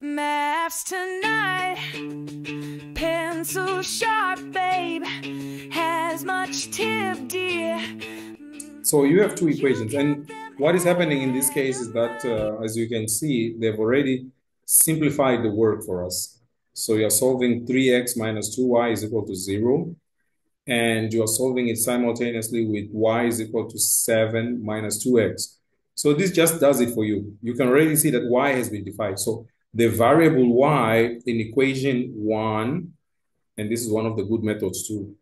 Maths tonight, pencil sharp, babe, has much tip, dear. So you have two equations, and what is happening in this case is that, as you can see, they've already simplified the work for us. So you're solving 3x minus 2y is equal to 0, and you are solving it simultaneously with y is equal to 7 minus 2x. So this just does it for you. You can already see that y has been defined. So the variable y in equation 1, and this is one of the good methods too.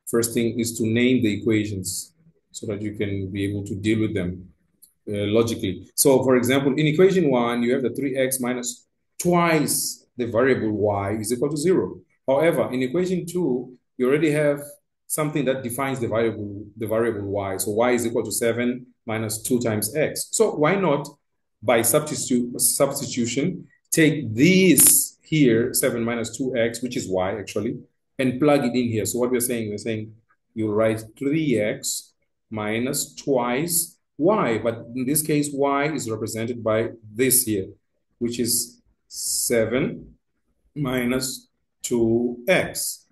First thing is to name the equations so that you can be able to deal with them logically. So for example, in equation 1, you have the 3x minus twice the variable y is equal to 0. However, in equation 2, you already have something that defines the variable y. So y is equal to 7 minus 2 times x. So why not, by substitution, take this here, 7 minus 2x, which is y actually, and plug it in here. So what we're saying you write 3x minus twice y, but in this case, y is represented by this here, which is 7 minus 2x,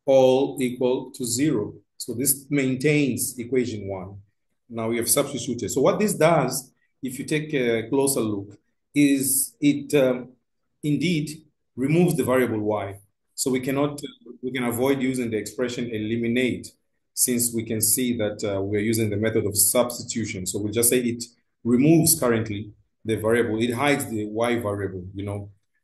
all equal to 0. So this maintains equation 1. Now we have substituted. So what this does, if you take a closer look, is it indeed removes the variable y. So we can avoid using the expression eliminate, since we can see that we're using the method of substitution. So we'll just say it removes currently the variable. It hides the y variable,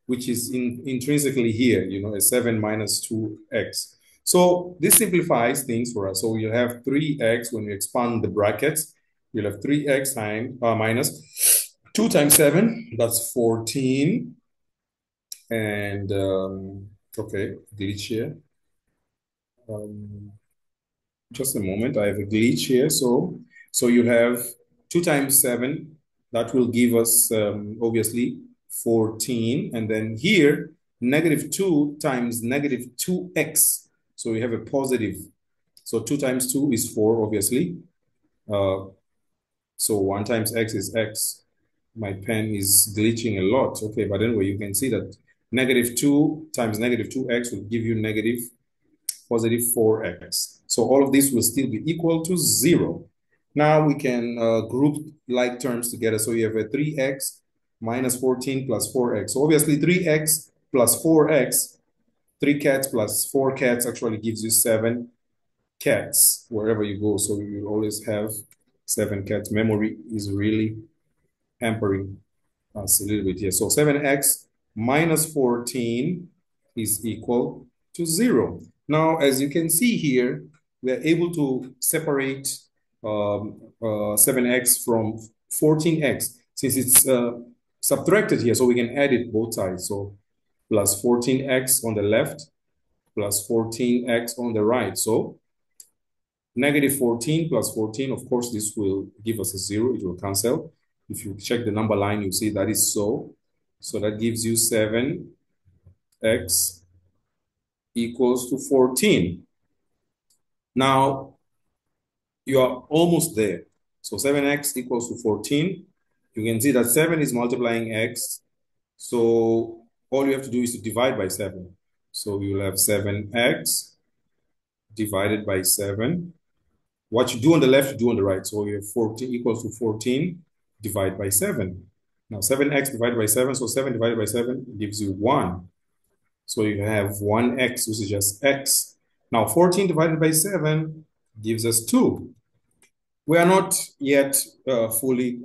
which is intrinsically here, a 7 minus 2x. So this simplifies things for us. So you'll have 3x when you expand the brackets. You'll have 3x minus 2 times 7, that's 14. And, okay, glitch here. Just a moment, I have a glitch here. So you have 2 times 7, that will give us, obviously, 14. And then here, negative 2 times negative 2x. So we have a positive. So 2 times 2 is 4, obviously. So 1 times x is x. My pen is glitching a lot. Okay, but anyway, you can see that negative 2 times negative 2x will give you positive 4x. So all of this will still be equal to 0. Now we can group like terms together. So you have a 3x minus 14 plus 4x. So obviously 3x plus 4x, 3 cats plus 4 cats actually gives you 7 cats wherever you go. So you always have 7 cats. Memory is really hampering us a little bit here. So 7x minus 14 is equal to 0. Now, as you can see here, we are able to separate 7x from 14x since it's subtracted here. So we can add it both sides. So plus 14x on the left plus 14x on the right. So negative 14 plus 14, of course, this will give us a 0. It will cancel. If you check the number line, you see that is so. So that gives you 7x equals to 14. Now, you are almost there. So 7x equals to 14. You can see that 7 is multiplying x. So all you have to do is to divide by 7. So you'll have 7x divided by 7. What you do on the left, you do on the right. So you have 14 equals to 14 divided by 7. Now 7x divided by 7, so 7 divided by 7 gives you 1. So you have 1x, which is just x. Now 14 divided by 7 gives us 2. We are not yet fully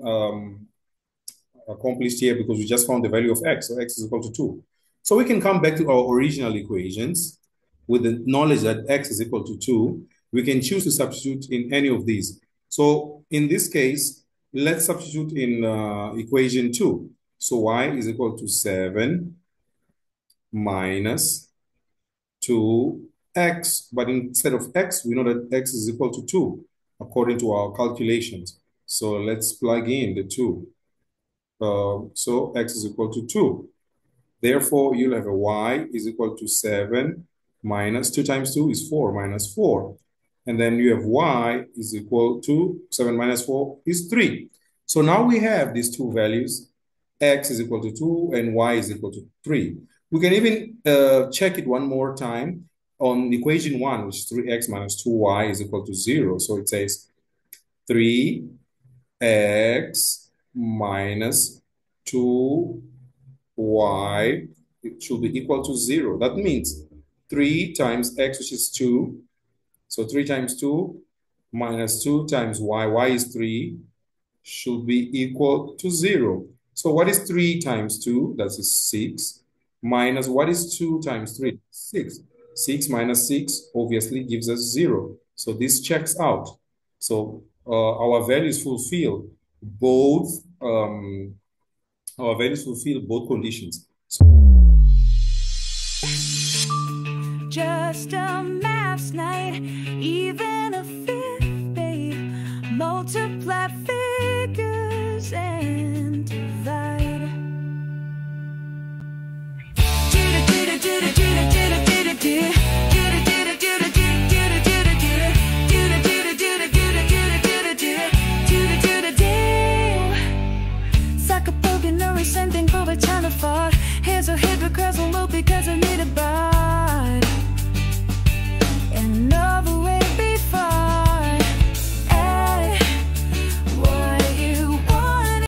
accomplished here because we just found the value of x, so x is equal to 2. So we can come back to our original equations with the knowledge that x is equal to 2. We can choose to substitute in any of these. So in this case, let's substitute in equation 2. So y is equal to 7 minus 2x. But instead of x, we know that x is equal to 2 according to our calculations. So let's plug in the 2. So x is equal to 2. Therefore, you'll have a y is equal to 7 minus 2 times 2 is 4 minus 4. And then you have y is equal to 7 minus 4 is 3. So now we have these two values, x is equal to 2 and y is equal to 3. We can even check it one more time on equation 1, which is 3x minus 2y is equal to 0. So it says 3x minus 2y, it should be equal to 0. That means 3 times x, which is 2. So 3 times 2 minus 2 times y is 3, should be equal to 0. So what is 3 times 2? That is 6. Minus what is 2 times 3? 6. 6 minus 6 obviously gives us 0. So this checks out. So our values fulfill both conditions. Just a maths night, even a fifth, babe. Multiply figures and divide. Sucker poking, nourish, sending for a China far. Here's a hit because a loop because I need a bite.